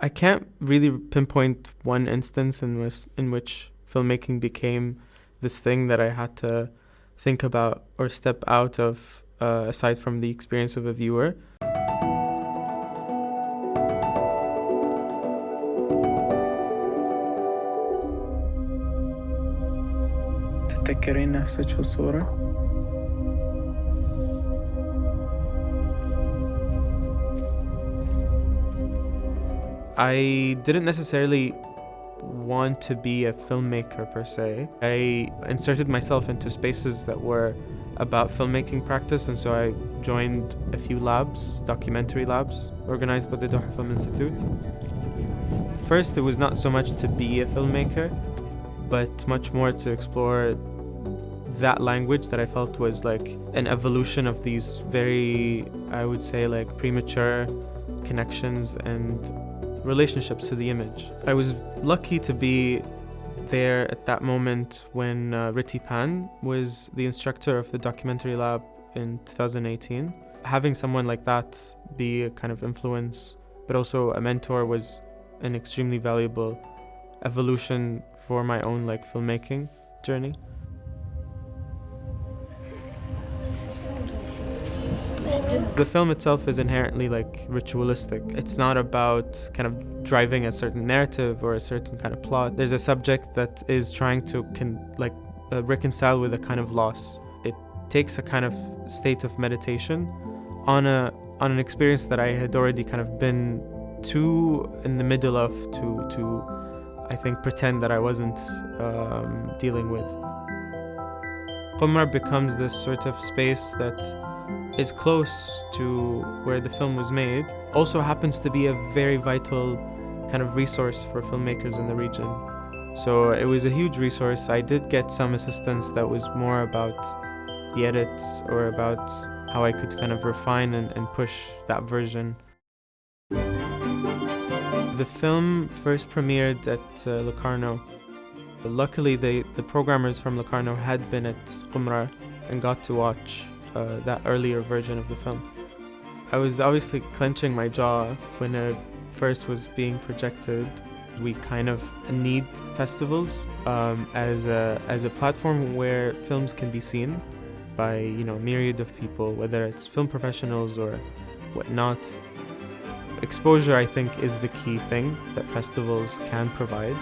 I can't really pinpoint one instance in which filmmaking became this thing that I had to think about or step out of, aside from the experience of a viewer. تتذكرين نفسك في الصورة؟ I didn't necessarily want to be a filmmaker per se. I inserted myself into spaces that were about filmmaking practice, and so I joined a few labs, documentary labs, organized by the Doha Film Institute. First, it was not so much to be a filmmaker, but much more to explore that language that I felt was like an evolution of these very, I would say, like premature connections and relationships to the image. I was lucky to be there at that moment when Riti Pan was the instructor of the documentary lab in 2018. Having someone like that be a kind of influence, but also a mentor, was an extremely valuable evolution for my own like filmmaking journey. The film itself is inherently like ritualistic. It's not about kind of driving a certain narrative or a certain kind of plot. There's a subject that is trying to reconcile with a kind of loss. It takes a kind of state of meditation on an experience that I had already kind of been too in the middle of to I think pretend that I wasn't dealing with. Qumra becomes this sort of space that is close to where the film was made, also happens to be a very vital kind of resource for filmmakers in the region. So it was a huge resource. I did get some assistance that was more about the edits or about how I could kind of refine and push that version. The film first premiered at Locarno. Luckily, the programmers from Locarno had been at Qumra and got to watch that earlier version of the film. I was obviously clenching my jaw when it first was being projected. We kind of need festivals as a platform where films can be seen by a myriad of people, whether it's film professionals or whatnot. Exposure, I think, is the key thing that festivals can provide.